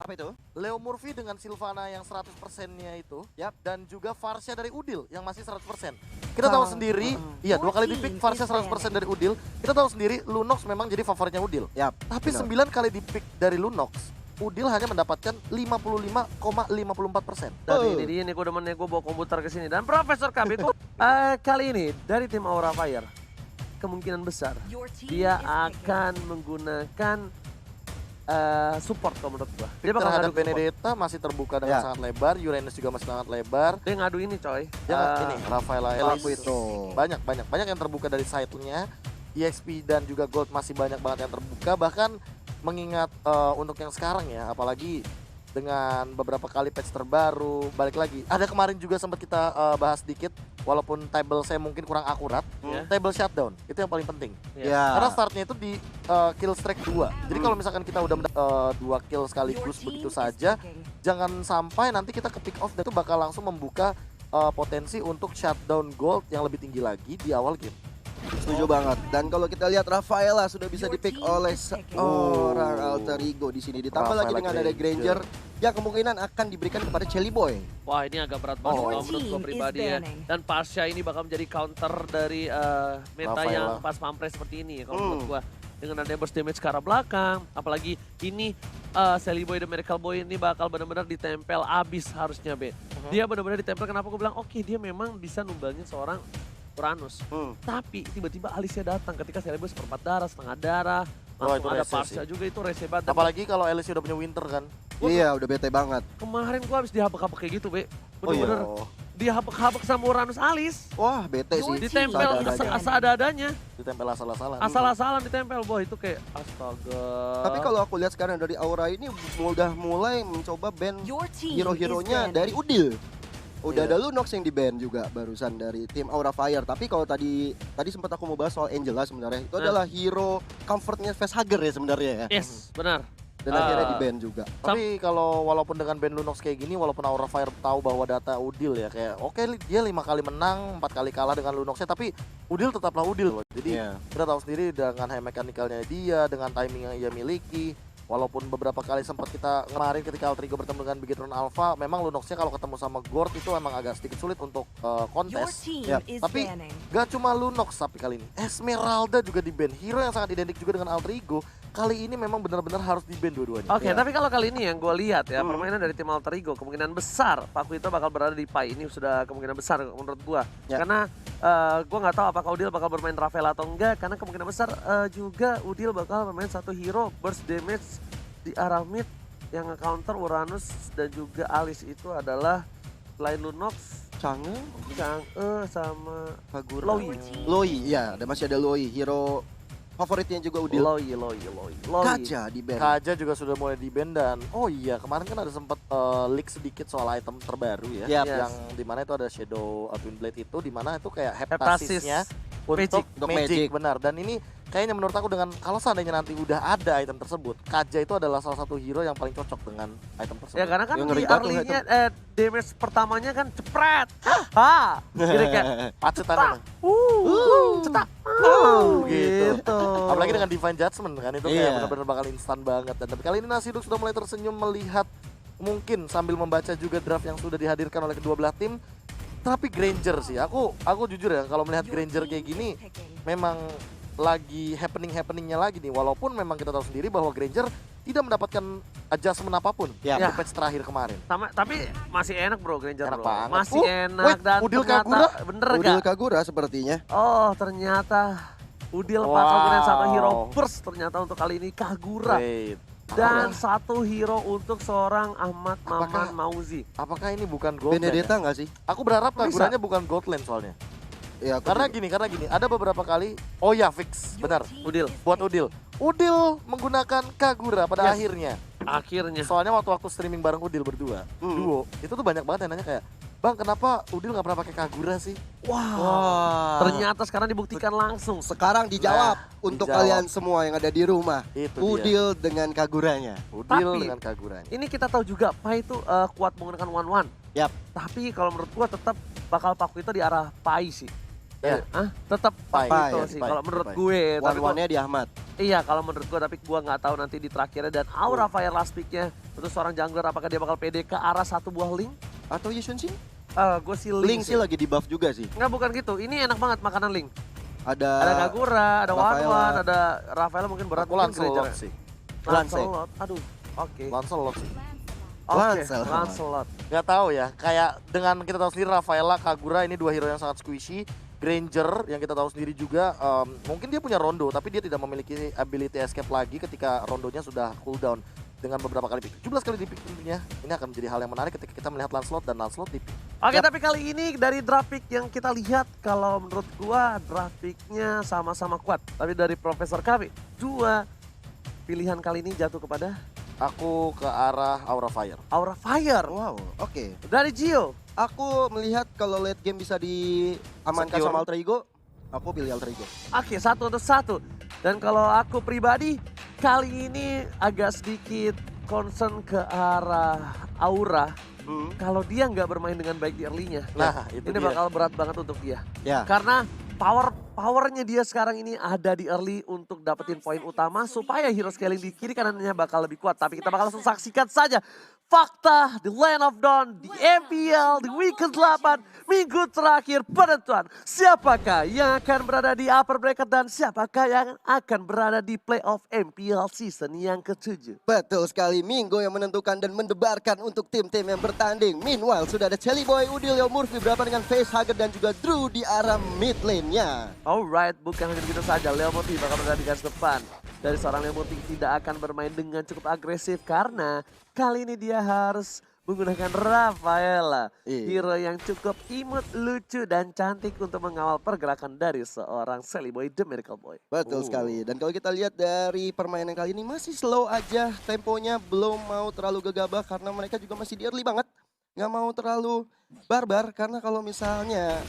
Apa itu? Leo Murphy dengan Sylvana yang 100%-nya itu. Yap. Dan juga Varsha dari Udil yang masih 100%. Kita tahu sendiri, iya 2 kali di pick Varsha 100% dari Udil. Kita tahu sendiri Lunox memang jadi favoritnya Udil. Yap. Tapi benar. 9 kali di pick dari Lunox, Udil hanya mendapatkan 55,54%. Dari ini dia nih, gue demennya gue bawa komputer ke sini. Dan Profesor Kabito kali ini dari tim Aura Fire, kemungkinan besar dia akan menggunakan support kalau menurut gua. Pick terhadap Benedetta masih terbuka dengan sangat lebar, Uranus juga masih sangat lebar. Dia ngadu ini coy. Ini Rafaela Ellis itu. Banyak yang terbuka dari side-nya. EXP dan juga Gold masih banyak banget yang terbuka. Bahkan mengingat untuk yang sekarang ya, apalagi dengan beberapa kali patch terbaru, balik lagi. Ada kemarin juga sempat kita bahas sedikit, walaupun table saya mungkin kurang akurat. Table shutdown, itu yang paling penting. Karena startnya itu di kill streak 2. Jadi kalau misalkan kita udah 2 kill sekaligus begitu saja, jangan sampai nanti kita ke pick off dan itu bakal langsung membuka potensi untuk shutdown gold yang lebih tinggi lagi di awal game. Setuju banget. Dan kalau kita lihat Rafaela sudah bisa dipick oleh seorang alter ego di sini. Ditambah lagi dengan ada Granger yang kemungkinan akan diberikan kepada Chelly Boy. Wah, ini agak berat banget kalau menurut gue pribadi ya. Dan Pasha ini bakal menjadi counter dari meta yang pas pampres seperti ini kalau menurut gue. Dengan ada burst damage ke arah belakang, apalagi ini Chelly Boy dan Miracle Boy ini bakal benar-benar ditempel abis harusnya be. Dia benar-benar ditempel, kenapa gue bilang oke, dia memang bisa numbangin seorang Uranus. Tapi tiba-tiba Alicia datang ketika Chelly Boy seperempat darah, setengah darah. Langsung ada Pasha juga, itu rese banget. Apalagi kalau Alicia udah punya Winter kan. Iya, udah bete banget. Kemarin gua habis dihabek-habek kayak gitu, be. Bener-bener dihabek-habek sama Uranus Alis. Wah, bete sih. Ditempel seadanya. Ditempel asal-asalan. Asal-asalan ditempel, boh itu kayak astaga. Tapi kalau aku lihat sekarang dari Aura ini udah mulai mencoba ban hero-heronya dari Udil. Udah ada Lunox yang di-ban juga barusan dari tim Aura Fire. Tapi kalau tadi sempat aku mau bahas soal Angela sebenarnya. Itu adalah hero comfortnya facehugger ya sebenarnya ya. Yes, benar. Dan akhirnya di-ban juga. Tapi kalau walaupun dengan ban Lunox kayak gini, walaupun Aura Fire tahu bahwa data Udil ya, kayak oke, dia 5 kali menang, 4 kali kalah dengan Lunoxnya, tapi Udil tetaplah Udil. Jadi kita tahu sendiri dengan high mechanical-nya dia, dengan timing yang ia miliki. Walaupun beberapa kali sempat kita kemarin ketika Alter Ego bertemu dengan Bigetron Alpha, memang Lunoxnya kalau ketemu sama Gord itu emang agak sedikit sulit untuk kontes. Tapi gak cuma Lunox tapi kali ini Esmeralda juga di-ban. Hero yang sangat identik juga dengan Alter Ego. Kali ini memang benar-benar harus di-ban dua-duanya. Oke, tapi kalau kali ini yang gue lihat ya, permainan dari tim Alter Ego kemungkinan besar Pakuito bakal berada di Pai. Ini sudah kemungkinan besar menurut gue. Karena gue nggak tahu apakah Udil bakal bermain Rafaela atau enggak. Karena kemungkinan besar juga Udil bakal bermain satu hero burst damage di arah mid yang nge-counter Uranus dan juga Alice. Itu adalah selain Lunox, Chang'e sama Kagura. Loi, iya, masih ada Loi, hero favoritnya juga Udil. Loi. Kaja di-ban. Kaja juga sudah mulai di-ban dan oh iya kemarin kan ada sempat leak sedikit soal item terbaru ya. Yang dimana itu ada Shadow Twin Blade itu, dimana itu kayak heptasisnya untuk magic. Benar. Dan ini kayaknya menurut aku dengan kalau seandainya nanti udah ada item tersebut, Kaja itu adalah salah satu hero yang paling cocok dengan item tersebut. Ya karena kan di early-nya damage pertamanya kan cepret. Gitu kayak pacetan cetak. Gitu. Apalagi dengan Divine Judgment kan itu kayak benar-benar bakal instan banget. Dan tapi kali ini Nasiduk sudah mulai tersenyum melihat mungkin sambil membaca juga draft yang sudah dihadirkan oleh kedua belah tim. Tapi Granger sih, aku jujur ya kalau melihat Granger kayak gini memang lagi happeningnya lagi nih. Walaupun memang kita tahu sendiri bahwa Granger tidak mendapatkan adjustment apapun di patch terakhir kemarin. Tapi masih enak bro Granger enak bro. Banget. Masih enak dan Udil Kagura bener Udil Kagura sepertinya. Oh ternyata Udil bakal gunain satu hero burst ternyata untuk kali ini Kagura. Dan satu hero untuk seorang Ahmad Maman Mauzi. Apakah ini bukan Goldland? Benedetta nggak sih? Aku berharap Kaguranya bukan Goldland soalnya. Ya, karena gini, ada beberapa kali, fix, benar. Udil. Buat Udil. Udil menggunakan Kagura pada akhirnya. Soalnya waktu streaming bareng Udil berdua, duo, itu tuh banyak banget yang nanya kayak, Bang, kenapa Udil nggak pernah pakai Kagura sih? Wah. Ternyata sekarang dibuktikan langsung. Sekarang dijawab untuk kalian semua yang ada di rumah. Udil dengan Kaguranya. Dengan Kaguranya. Ini kita tahu juga Pai itu kuat menggunakan one-one. Tapi kalau menurut gua tetap bakal Paku itu di arah Pai sih. Tetap Pai itu sih kalau menurut gue. One-one-nya di Ahmad. Iya, kalau menurut gue, tapi gue nggak tahu nanti di terakhirnya. Dan Aura Fire last pick-nya untuk seorang jungler, apakah dia bakal pede ke arah satu buah Link? Atau Yushun sih? Gue sih Link sih lagi di buff juga sih. Nggak, bukan gitu. Ini enak banget makanan Link. Ada Kagura, ada Wanwan, ada Rafaela mungkin berat. Aku Lancelot sih. Lancelot, aduh. Oke. Lancelot sih. Lancelot. Gak tahu ya, kayak dengan kita tahu sendiri Rafaela, Kagura ini dua hero yang sangat squishy. Granger yang kita tahu sendiri juga, mungkin dia punya rondo tapi dia tidak memiliki ability escape lagi ketika rondonya sudah cooldown. Dengan beberapa kali pick, 17 kali di pick tentunya. Ini akan menjadi hal yang menarik ketika kita melihat Lancelot dan Lancelot di pick. Oke, tapi kali ini dari draft pick yang kita lihat, kalau menurut gua draft picknya sama-sama kuat. Tapi dari Profesor KB, dua pilihan kali ini jatuh kepada? Aku ke arah Aura Fire. Aura Fire. Wow, oke. Dari Gio. Aku melihat kalau late game bisa diamankan sama Alter Ego, aku pilih Alter Ego. Oke, 1-1. Dan kalau aku pribadi, kali ini agak sedikit concern ke arah Aura. Kalau dia nggak bermain dengan baik di early-nya, Nah, itu ini dia. bakal berat banget untuk dia. Ya. Karena powernya dia sekarang ini ada di early untuk dapetin poin utama supaya hero scaling di kiri kanannya bakal lebih kuat. Tapi kita bakal langsung saksikan saja fakta di Land of Dawn, di MPL, di week ke-8, minggu terakhir penentuan. Siapakah yang akan berada di upper bracket dan siapakah yang akan berada di playoff MPL season yang ke-7. Betul sekali, minggu yang menentukan dan mendebarkan untuk tim-tim yang bertanding. Meanwhile, sudah ada Chelly Boy, Udil, Leo Murphy berhadapan dengan Facehugger dan juga Drew di arah mid lane-nya. Alright, bukan hanya begitu saja, Leo Murphy bakal berada di garis depan. Dari seorang Leo Murphy tidak akan bermain dengan cukup agresif karena kali ini dia harus menggunakan Rafaela. Hero yang cukup imut, lucu, dan cantik untuk mengawal pergerakan dari seorang Sally Boy, The Miracle Boy. Betul sekali, dan kalau kita lihat dari permainan kali ini masih slow aja. Temponya belum mau terlalu gegabah karena mereka juga masih di early banget. Nggak mau terlalu barbar karena kalau misalnya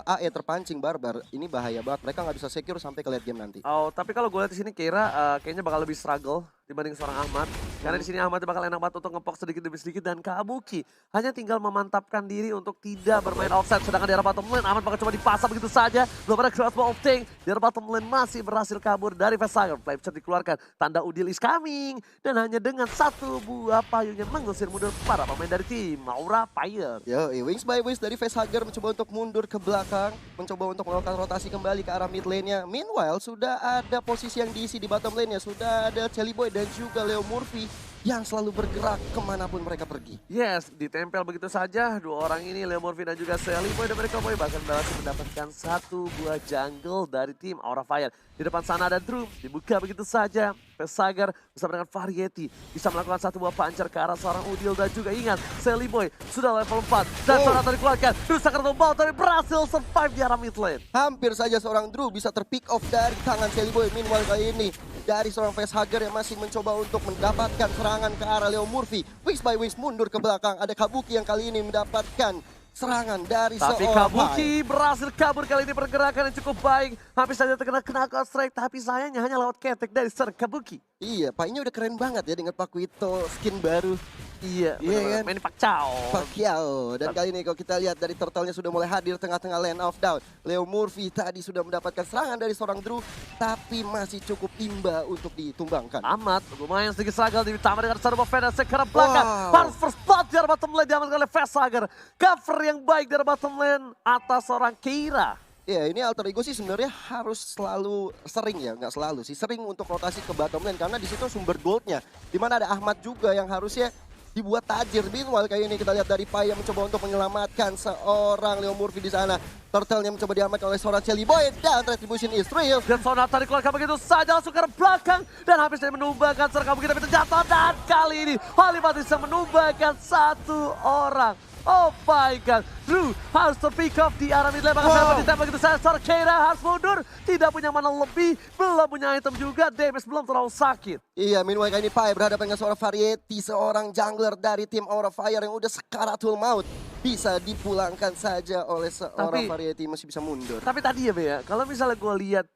AE terpancing barbar, ini bahaya banget. Mereka nggak bisa secure sampai ke late game nanti. Oh, tapi kalau gue lihat di sini kira kayaknya bakal lebih struggle dibanding seorang Ahmad. Karena di sini Ahmad bakal enak banget untuk ngepok sedikit demi sedikit dan Kabuki hanya tinggal memantapkan diri untuk tidak bermain offside. Sedangkan di arah bottom lane Ahmad bakal coba dipasang begitu saja. Belum ada crossbow of tank. Di arah bottom lane masih berhasil kabur dari Facehugger. Flame shot dikeluarkan. Tanda Udil is coming. Dan hanya dengan satu buah payung yang mengusir mundur para pemain dari tim Aura Fire. Yo, Wings by Wings dari Facehugger mencoba untuk mundur ke belakang. Mencoba untuk melakukan rotasi kembali ke arah mid lane-nya. Meanwhile, sudah ada posisi yang diisi di bottom lane-nya. Sudah ada Chelly Boy dan juga Leo Murphy yang selalu bergerak kemanapun mereka pergi. Yes, ditempel begitu saja. Dua orang ini, Leo Murphy dan juga Sally Boy dan Miracle Boy bahkan berhasil mendapatkan satu buah jungle dari tim Aura Fire. Di depan sana ada Drew, dibuka begitu saja. Facehugger bersama dengan Variety bisa melakukan satu buah puncher ke arah seorang Udil dan juga ingat, Sally Boy sudah level 4 dan Sonata dikeluarkan. Drew sangat tombol tapi berhasil survive di arah mid lane. Hampir saja seorang Drew bisa terpick off dari tangan Chelly Boy. Meanwhile kali ini dari seorang Facehugger yang masih mencoba untuk mendapatkan serangan ke arah Leo Murphy. Wings by Wings mundur ke belakang. Ada Kabuki yang kali ini mendapatkan serangan dari tapi seorang Kabuki berhasil kabur kali ini, pergerakan yang cukup baik. Hampir saja terkena knockout strike tapi sayangnya hanya lewat ketek dari seorang Kabuki. Iya, Painya udah keren banget ya dengan Pakuito skin baru. Iya, Iya kan? main Pacquiao. Pacquiao. Dan kali ini kalau kita lihat dari turtle-nya sudah mulai hadir tengah-tengah Land of Dawn. Leo Murphy tadi sudah mendapatkan serangan dari seorang Drew, tapi masih cukup imba untuk ditumbangkan. Amat, lumayan sedikit struggle ditambah dengan Shadow of Fantasy ke arah belakang. Wow. Harus first blood di arah bottom lane diamankan oleh Facehugger. Cover yang baik dari bottom lane atas seorang Keira. Ya, ini Alter Ego sih sebenarnya harus selalu sering ya, nggak selalu sih, sering untuk rotasi ke bottom lane karena di situ sumber goldnya. Dimana ada Ahmad juga yang harusnya dibuat tajir. Meanwhile kayak ini kita lihat dari Pai yang mencoba untuk menyelamatkan seorang Leo Murphy di sana. Turtle-nya mencoba diamankan oleh seorang Chelly Boy dan retribution is real. Dan Sonata dikeluarkan begitu saja langsung ke belakang dan habis dari menumbangkan serang begitu tapi terjatuh dan kali ini Halimat bisa menumbangkan satu orang. Oh my god, Drew harus terpick off di arah mid lane. Bahkan ditembak begitu saja, seorang Keira harus mundur. Tidak punya mana lebih, belum punya item juga, damage belum terlalu sakit. Iya, meanwhile kali ini Pai berhadapan dengan seorang Variety, seorang jungler dari tim Aura Fire yang udah sekaratul maut. Bisa dipulangkan saja oleh seorang Variety, masih bisa mundur. Tapi tadi ya Be ya, kalau misalnya gue lihat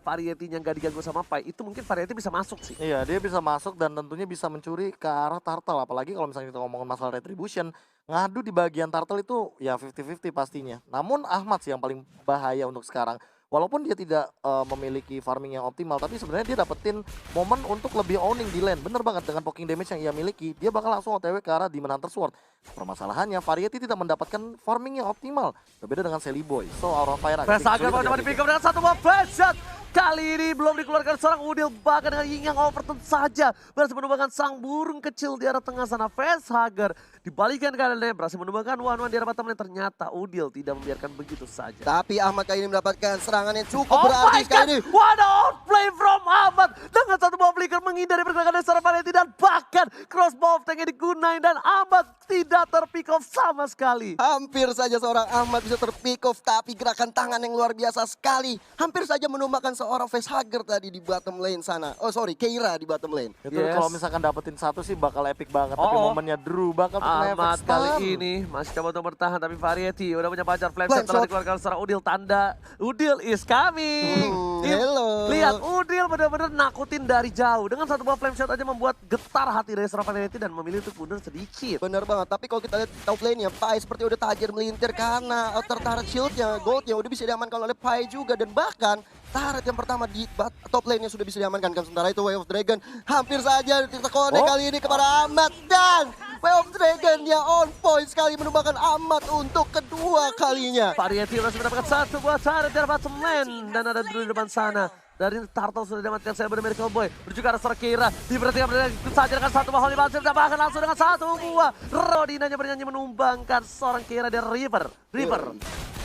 Variety-nya nggak diganggu sama Pai, itu mungkin Variety bisa masuk sih. Iya, dia bisa masuk dan tentunya bisa mencuri ke arah turtle. Apalagi kalau misalnya kita ngomongin masalah retribution, ngadu di bagian turtle itu ya 50-50 pastinya. Namun Ahmad sih yang paling bahaya untuk sekarang. walaupun dia tidak memiliki farming yang optimal, tapi sebenarnya dia dapetin momen untuk lebih owning di lane. Bener banget, dengan poking damage yang ia miliki, dia bakal langsung OTW ke arah Demon Hunter Sword. Permasalahannya, Variety tidak mendapatkan farming yang optimal, berbeda dengan Sally Boy. So Aura Fire agak Saga mau coba di-pick up dengan satu buah flash shot. Kali ini belum dikeluarkan seorang Udil, bahkan dengan Ying yang overturn saja berhasil menumbangkan sang burung kecil di arah tengah sana. Facehugger dibalikan kali ini berhasil menumbangkan one-one di arah bottom lane. Ternyata Udil tidak membiarkan begitu saja. Tapi Ahmad kali ini mendapatkan serangan yang cukup berarti kali ini. What a outplay from Ahmad dengan satu buah flicker menghindari pergerakan dari seorang Variety dan bahkan crossbow of tanknya digunain dan Ahmad tidak terpick off sama sekali. Hampir saja seorang Ahmad bisa terpick off, tapi gerakan tangan yang luar biasa sekali. Hampir saja menumbangkan seorang facehugger tadi di bottom lane sana. Oh sorry, Keira di bottom lane. Itu kalau misalkan dapetin satu sih bakal epic banget. Tapi momennya Drew bakal kena efek Ahmad stun. kali ini masih coba untuk bertahan, tapi Variety udah punya pacar flame shot telah dikeluarkan seorang Udil. Tanda Udil is coming. Hello. Lihat Udil benar-benar nakutin dari jauh. Dengan satu buah flame shot aja membuat getar hati dari seorang Variety dan memilih untuk mundur sedikit. Bener banget, tapi kalau kita lihat top lane-nya, Pai seperti udah tajir melintir karena outer turret shield-nya, gold-nya udah bisa diamankan oleh Pai juga. Dan bahkan turret yang pertama di top lane-nya sudah bisa diamankan. Sementara itu Wave of Dragon hampir saja ditekonek kali ini kepada Ahmad. Dan Wave of Dragon-nya on point sekali menumbangkan Ahmad untuk kedua kalinya. Variety masih mendapatkan satu buah turret dari bottom lane. Dan ada Drew di depan sana. Dari Turtle sudah diamankan saya Miracle Boy. Menuju ke arah seorang Keira. Diperhatikan saja dengan satu buah Holy Bounce. Dan bahkan langsung dengan satu buah Rodinanya bernyanyi menumbangkan seorang Keira dari Reaper.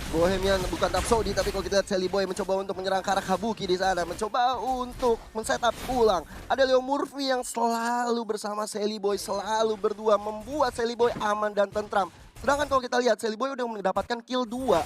Bohemian bukan Rhapsody, tapi kalau kita lihat Sally Boy mencoba untuk menyerang ke arah Kabuki di sana. Mencoba untuk men-setup ulang. Ada Leo Murphy yang selalu bersama Sally Boy. Selalu berdua membuat Sally Boy aman dan tentram. Sedangkan kalau kita lihat Sally Boy udah mendapatkan kill 2.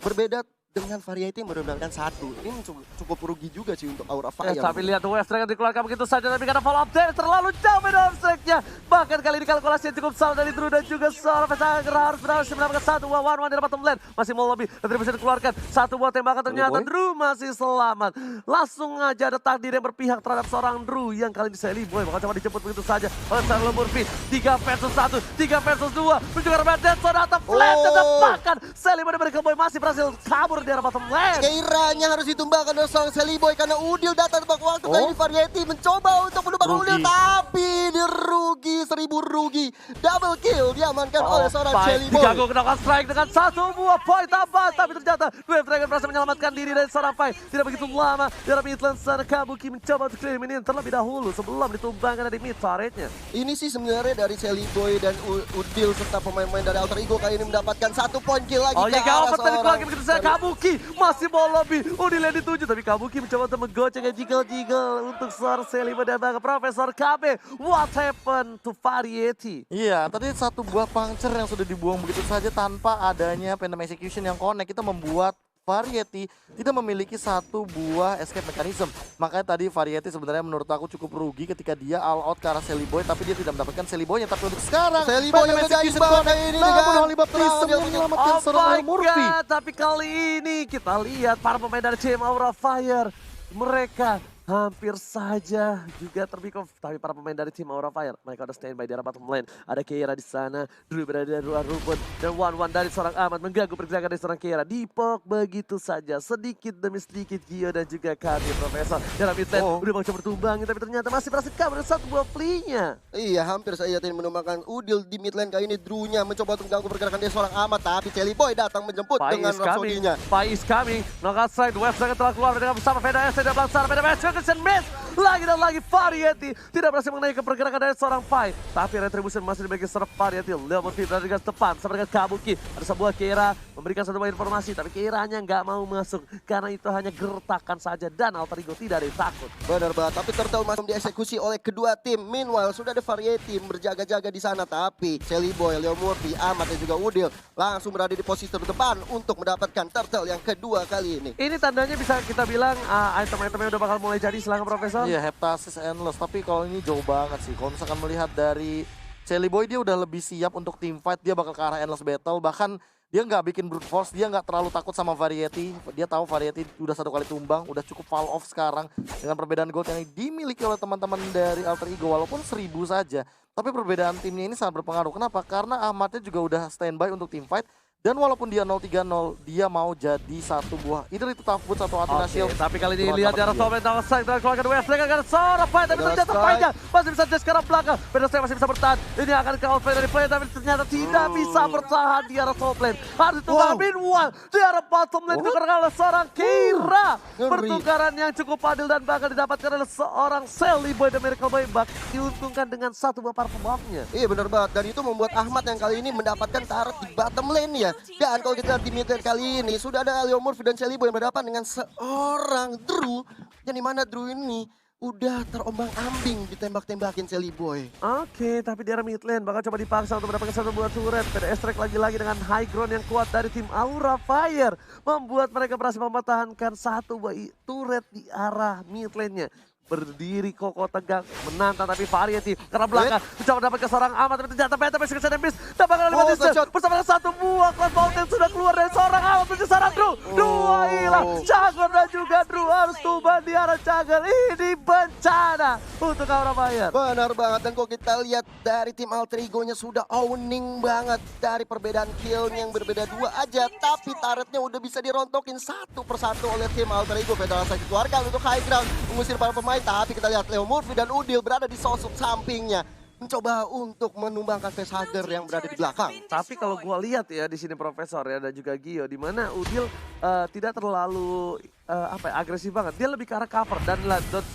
Berbeda dengan Variety yang mendapatkan 1. Ini cukup rugi juga sih untuk Aura Fire. Tapi lihat Wave Dragon dikeluarkan begitu saja, tapi karena follow up dari terlalu jauh beda strike-nya. Bahkan kali ini kalkulasi yang cukup salah dari Drew dan juga seorang Facehugger harus berhasil mendapatkan satu buah one-one di bottom lane. Masih mau lebih, tapi bisa dikeluarkan satu buah tembakan, ternyata Drew masih selamat. Langsung aja ada takdir yang berpihak terhadap seorang Drew yang kali ini Sally Boy bakal coba dijemput begitu saja oleh seorang Murphy. 3 versus 1, 3 versus 2. Menuju ke arah Deadson atau flat, dan bahkan Sally Boy dan Miracle Boy masih berhasil kabur di arah bottom lane. Keiranya harus ditumbangkan oleh seorang Sally Boy karena Udil datang tepat waktu. Kali ini Variety mencoba untuk menumbangkan Udil, tapi dirugi, 1000 rugi. Double kill diamankan oleh seorang Sally Boy. Diganggu kenakan strike dengan satu buah point tambah, tapi ternyata Wave Dragon berhasil menyelamatkan diri dari seorang Pai. Tidak begitu lama, dari midlane sana Kabuki mencoba untuk clear minion terlebih dahulu sebelum ditumbangkan dari mid turretnya. Ini sih sebenarnya dari Sally Boy dan Udil serta pemain-pemain dari Alter Ego kali ini mendapatkan 1 point kill lagi ke arah seorang begitu saja Kabuki masih mau lebih. Udil yang dituju, tapi Kabuki mencoba untuk menggocek jiggle-jiggle untuk seorang Sally Boy dan bahkan Profesor KB. What happened to Variety? Iya, tadi satu buah puncture yang sudah dibuang begitu saja tanpa adanya Phantom Execution yang connect. Kita membuat Variety tidak memiliki satu buah escape mechanism. Makanya tadi Variety sebenarnya menurut aku cukup rugi ketika dia all out ke arah Sally Boy, tapi dia tidak mendapatkan Sally Boy-nya. Tapi untuk sekarang Sally Boy yang udah imbang ini namun Holy Baptism yang menyelamatkan seorang Murphy. Tapi kali ini kita lihat para pemain dari tim Aura Fire, mereka hampir saja juga terpick off, tapi para pemain dari tim Aura Fire mereka udah standby di arah bottom lane. Ada Keira di sana, Drew berada di luar rumput, dan one-one dari seorang Ahmad mengganggu pergerakan dari seorang Keira. Dipok begitu saja, sedikit demi sedikit Gio dan juga Kami Profesor dalam mid lane udah mau coba bertumbang, tapi ternyata masih berhasil kabur dengan satu buah flea-nya. Iya, hampir saja tadi menumbangkan Udil di mid lane. Kali ini Drew-nya mencoba untuk mengganggu pergerakan dari seorang Ahmad, tapi Sally Boy datang menjemput dengan Rhapsody-nya. Pai is coming, knockout strike, Wave Dragon telah keluar dengan bersama Veda S, dan belakang Veda Christian miss. Lagi dan lagi Variety tidak berhasil mengenai pergerakan dari seorang Pai, tapi Retribution masih dimiliki seorang Variety. Leo Murphy berada di garis depan sama dengan Kabuki. Ada sebuah Keira memberikan satu buah informasi, tapi Keiranya nggak mau masuk karena itu hanya gertakan saja dan Alter Ego tidak ada yang takut. Benar banget, tapi Turtle masih dieksekusi oleh kedua tim. Meanwhile sudah ada Variety berjaga-jaga di sana, tapi Sally Boy, Leo Murphy, Ahmad dan juga Udil langsung berada di posisi terdepan untuk mendapatkan Turtle yang kedua kali ini. Ini tandanya bisa kita bilang item-itemnya udah bakal mulai jadi. Silahkan Profesor. Iya, Heptasis Endless, tapi kalau ini jauh banget sih. Kalau misalkan melihat dari Sally Boy, dia udah lebih siap untuk team fight, dia bakal ke arah Endless Battle. Bahkan dia nggak bikin brute force, dia nggak terlalu takut sama Variety. Dia tahu Variety udah satu kali tumbang, udah cukup fall off sekarang. Dengan perbedaan gold yang dimiliki oleh teman-teman dari Alter Ego, walaupun 1000 saja. Tapi perbedaan timnya ini sangat berpengaruh. Kenapa? Karena Ahmadnya juga udah standby untuk team fight. Dan walaupun dia 0-3-0, dia mau jadi satu buah either itu tough boots atau Athena Shield. Tapi kali ini lihat di arah top lane Dawsai dan keluarga WF Dragon akan seorang fight tapi ternyata fight-nya masih bisa dash ke arah belakang. Pedasnya masih bisa bertahan. Ini akan ke outplay dari play tapi ternyata tidak bisa bertahan di arah top lane. Harus ditunggu meanwhile di arah bottom lane diperlukan oleh seorang Keira. Pertukaran yang cukup adil dan bakal didapatkan oleh seorang Sally Boy The Miracle Boy. Diuntungkan dengan satu buah powerful buff-nya. Iya benar banget, dan itu membuat Ahmad yang kali ini mendapatkan turret di bottom lane ya. Dan kalau kita lihat di mid lane kali ini sudah ada Leo Murphy dan Sally Boy yang berhadapan dengan seorang Drew. Yang dimana Drew ini udah terombang-ambing ditembak-tembakin Sally Boy. Oke, tapi di arah mid lane bakal coba dipaksa untuk mendapatkan satu buah turret. PDS Strike lagi-lagi dengan high ground yang kuat dari tim Aura Fire. Membuat mereka berhasil mempertahankan satu buah turret di arah mid lane-nya. Berdiri kokoh tegak menantang tapi variety karena belakang mencoba mendapatkan seorang Ahmad tapi ternyata Penta masih kesan miss dapatkan oleh Madison bersama dengan satu buah Cloud Mountain sudah keluar dari seorang Ahmad menuju seorang Drew. Dua hilang, Jagger dan juga Drew harus tumbang di arah Jagger. Ini bencana untuk Aura Fire. Benar banget, dan kalau kita lihat dari tim Alter Ego-nya sudah owning banget dari perbedaan kill-nya yang berbeda 2 aja, tapi turretnya udah bisa dirontokin satu persatu oleh tim Alter Ego. Federasi dikeluarkan untuk high ground mengusir para pemain. Tapi kita lihat Leo Murphy dan Udil berada di sosok sampingnya, mencoba untuk menumbangkan facehugger yang berada di belakang. Tapi kalau gua lihat ya di sini Profesor ya dan juga Gio, di mana Udil tidak terlalu agresif banget. Dia lebih ke arah cover dan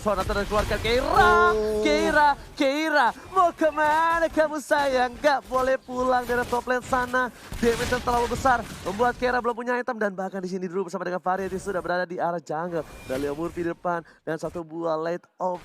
Sonata dan keluarga Keira, mau kemana kamu sayang? Gak boleh pulang dari top lane sana. Damage yang terlalu besar membuat Keira belum punya item, dan bahkan di sini dulu bersama dengan Variety sudah berada di arah jungle. Dan Leo Murphy di depan dan satu buah light off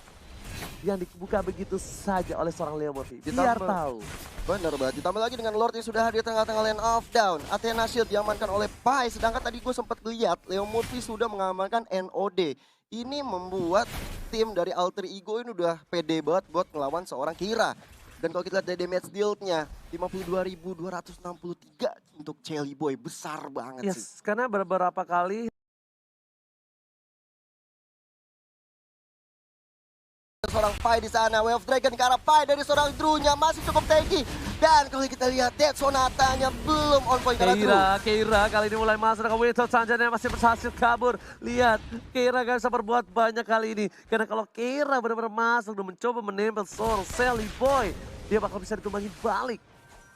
yang dibuka begitu saja oleh seorang Leo Murphy. Biar tahu. Bener banget, ditambah lagi dengan Lord yang sudah hadir tengah-tengah lane off down. Athena Shield diamankan oleh Pai, sedangkan tadi gue sempat lihat Leo Murphy sudah mengamankan NOD. Ini membuat tim dari Alter Ego ini udah pede banget buat ngelawan seorang Keira. Dan kalau kita lihat dari damage deal-nya, 52.263 untuk Sally Boy, besar banget sih. Karena beberapa kali seorang Pai di sana, Wave Dragon ke arah Pai dari seorang Drew-nya masih cukup tanky. Dan kalau kita lihat Dead Sonatanya belum on point karena Drew. Keira kali ini mulai masuk ke Wito Sanjana yang masih berhasil kabur. Lihat, Keira gak bisa berbuat banyak kali ini. Karena kalau Keira benar-benar masuk dan mencoba menempel seorang Sally Boy, dia bakal bisa ditumbangi balik.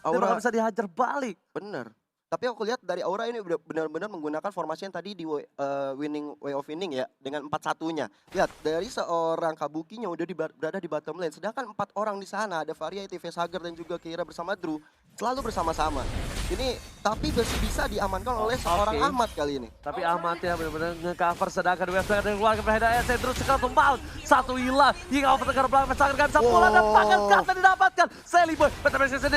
Dia bakal bisa dihajar balik. Bener. Tapi aku lihat dari Aura ini benar-benar menggunakan formasi yang tadi di winning way of winning ya, dengan 4-1-nya. Lihat, dari seorang Kabukinya udah berada di bottom lane, sedangkan 4 orang di sana ada Variety, Facehugger dan juga Keira bersama Drew selalu bersama-sama. Ini tapi masih bisa diamankan oleh seorang Ahmad kali ini. Tapi Ahmad ya benar-benar nge-cover, sedangkan WF dari keluarga Berhidayat Drew sekarang tumbang. Satu hilang, hingga over ke belakang Facehugger gak bisa pulang dan pakan kata didapatkan. Sally Boy, Petra masih bisa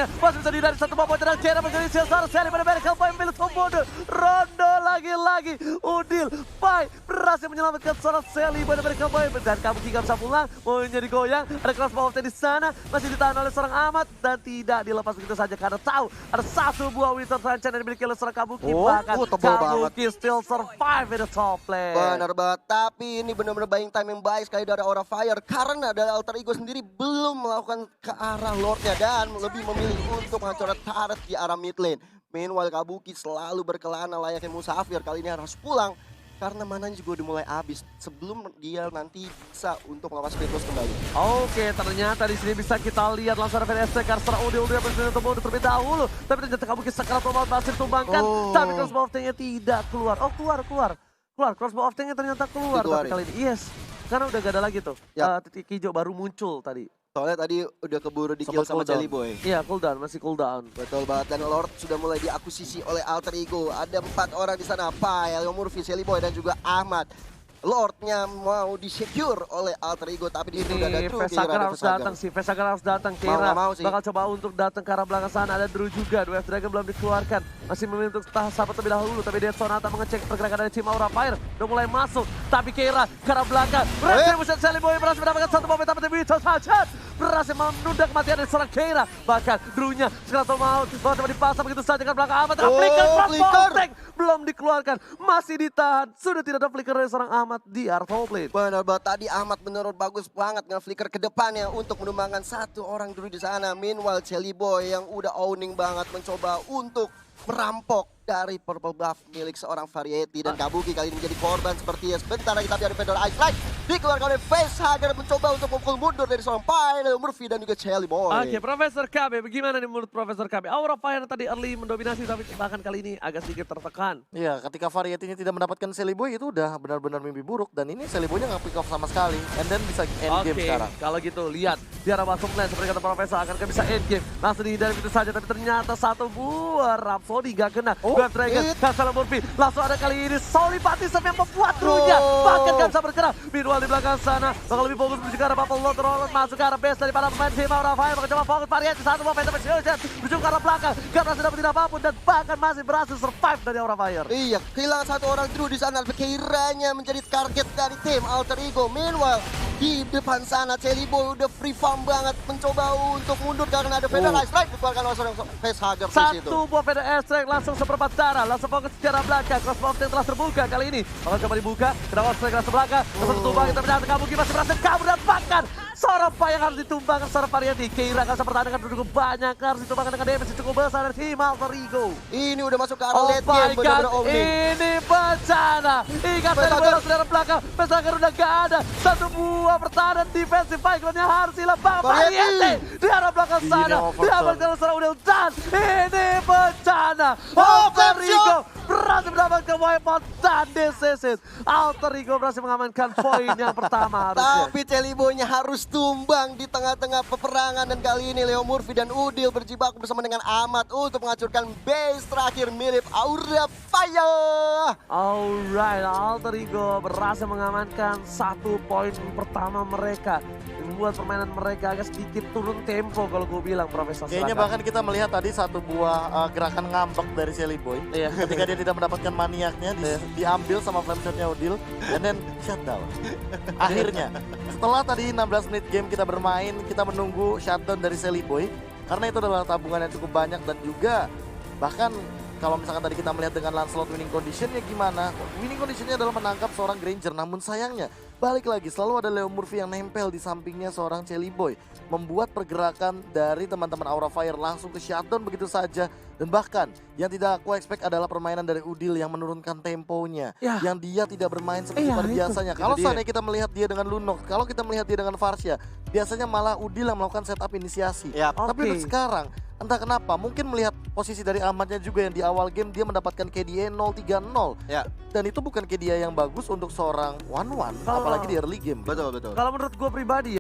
dihindari satu bom dan Keira menjadi Silsar. Sally benar-benar Pai memilih Tombodo, Rondo lagi-lagi, Udil, Pai berhasil menyelamatkan seorang Sally Boy dari Pai, dan Kabuki gak bisa pulang, mau jadi goyang, ada crossbow di sana, masih ditahan oleh seorang Ahmad, dan tidak dilepas begitu saja karena tahu ada satu buah Winter Sunshine yang dimiliki oleh seorang Kabuki, bahkan Kabuki still survive in the top lane. Benar banget, tapi ini benar-benar buying time yang baik sekali dari Aura Fire, karena dari Alter Ego sendiri belum melakukan ke arah Lordnya dan lebih memilih untuk menghancurkan turret di arah mid lane. Meanwhile Kabuki selalu berkelana layaknya musafir, kali ini harus pulang karena mananya juga udah mulai habis sebelum dia nanti bisa untuk melawan Kratos kembali. Oke, ternyata di sini bisa kita lihat langsung ada VST Karser Udil berhasil untuk terlebih dahulu, tapi ternyata Kabuki sekarang tombol berhasil tumbangkan, tapi crossbow of tank-nya tidak keluar. Oh, keluar. Crossbow of tank-nya ternyata keluar tapi kali ini. Yes, karena udah gak ada lagi tuh. Titik hijau baru muncul tadi. Soalnya tadi udah keburu di kill sama Sally Boy. Iya, cooldown, masih cooldown. Betul banget, dan Lord sudah mulai diakusisi oleh Alter Ego. Ada 4 orang di sana, Pai, Leo Murphy, Sally Boy dan juga Ahmad. Lordnya mau di-secure oleh Alter Ego, tapi di sini udah ada Drew. Facehugger harus datang sih, Facehugger harus datang. Keira bakal coba untuk datang ke arah belakang sana, ada Drew juga. WF Dragon belum dikeluarkan, masih memilih untuk sahabat terlebih dahulu, tapi Dead Sonata mengecek pergerakan dari tim Aura Fire. Udah mulai masuk, tapi Keira ke arah belakang. Retribution Sally Boy berhasil mendapatkan satu momen, tapi Wito Sajat berhasil menunda kematian dari seorang Keira. Bahkan Drew-nya sekarang mau coba dipasang begitu saja ke belakang Ahmad. Flicker belum dikeluarkan, masih ditahan. Sudah tidak ada flicker dari seorang Ahmad. Ahmad di Artful Blade. Benar banget, tadi Ahmad bener bagus banget nge-flicker ke depannya untuk menumbangkan satu orang dulu di sana. Meanwhile Chelly Boy yang udah owning banget mencoba untuk merampok dari purple buff milik seorang Variety dan Kabuki kali ini menjadi korban sepertinya. Sebentar lagi tapi ada Fedor Ice Light dikeluarkan oleh Facehugger mencoba untuk memukul mundur dari seorang Pyro Murphy dan juga Chelly Boy. Oke, Profesor KB, bagaimana nih menurut Profesor KB? Aura Fire tadi early mendominasi tapi bahkan kali ini agak sedikit tertekan. Iya, ketika Variety ini tidak mendapatkan Chelly Boy itu udah benar-benar mimpi buruk dan ini Chelly Boy-nya nggak pick off sama sekali. And then bisa end game sekarang. Kalau gitu lihat di arah masuk lane seperti kata Profesor akan bisa end game. Langsung dihindari itu saja tapi ternyata satu buah Rhapsody gak kena. Grab Dragon, Kasala Murphy. Langsung ada kali ini Solipatism yang membuat krunya bahkan gak bisa bergerak. Meanwhile di belakang sana bakal lebih fokus menuju ke arah Bubble Lord Rollon masuk ke arah base daripada pemain tim Aura Fire. Bakal coba fokus Variety satu buah Phantom Explosion menuju ke arah belakang. Gak berhasil dapetin apapun dan bahkan masih berhasil survive dari Aura Fire. Iya, kehilangan satu orang dulu di sana. Kiranya menjadi target dari tim Alter Ego. Meanwhile di depan sana Chelly Boy udah free farm banget mencoba untuk mundur karena ada Fedor Ice Light dikeluarkan oleh seorang Facehugger di situ. Satu buah Fedor Ice Strike langsung seperempat darah, langsung fokus ke arah belakang. Crossbow yang telah terbuka kali ini. Bakal coba dibuka, kenapa strike langsung belakang. Langsung tumbang, ternyata Kabuki masih berhasil kabur dan bahkan seorang yang harus ditumbangkan seorang Variety. Keira akan pertahanan cukup banyak, harus ditumbangkan dengan damage yang cukup besar dari tim Alter Ego. Ini udah masuk ke arah Oh late my game, god, bener-bener opening. ini bencana. Ikat dari bola dari belakang, Facehugger udah gak ada. Satu buah pertahanan defensive background-nya harus hilang. Variety di arah belakang sana, diambil dari seorang Udil dan ini bencana. Alter Ego berhasil mendapatkan wipeout dan this is it. Alter Ego berhasil mengamankan poin yang pertama harusnya. Tapi Chelly Boy-nya harus tumbang di tengah-tengah peperangan dan kali ini Leo Murphy dan Udil berjibaku bersama dengan Ahmad untuk menghancurkan base terakhir milik Aura Fire. Alright, Alter Ego berhasil mengamankan satu poin pertama mereka. Membuat permainan mereka agak sedikit turun tempo kalau gue bilang, Profesor. Kayaknya bahkan kita melihat tadi satu buah gerakan ngambek dari Chelly Boy. Ketika dia tidak mendapatkan maniaknya, diambil sama flameshotnya Udil, and then shutdown. Akhirnya, setelah tadi 16 menit game kita bermain, kita menunggu shutdown dari Chelly Boy. Karena itu adalah tabungan yang cukup banyak dan juga bahkan kalau misalkan tadi kita melihat dengan Lancelot winning conditionnya gimana? Winning conditionnya adalah menangkap seorang Granger, namun sayangnya balik lagi selalu ada Leo Murphy yang nempel di sampingnya seorang Chelly Boy. Membuat pergerakan dari teman-teman Aura Fire langsung ke shutdown begitu saja. Dan bahkan yang tidak aku expect adalah permainan dari Udil yang menurunkan temponya. Yang dia tidak bermain seperti pada biasanya. Kalau seandainya kita melihat dia dengan Lunox, kalau kita melihat dia dengan Varsha, biasanya malah Udil yang melakukan setup inisiasi. Tapi untuk sekarang entah kenapa, mungkin melihat posisi dari Ahmadnya juga yang di awal game dia mendapatkan KDA 0-3-0. Dan itu bukan KDA yang bagus untuk seorang 1-1, apalagi di early game. Betul. Kalau menurut gue pribadi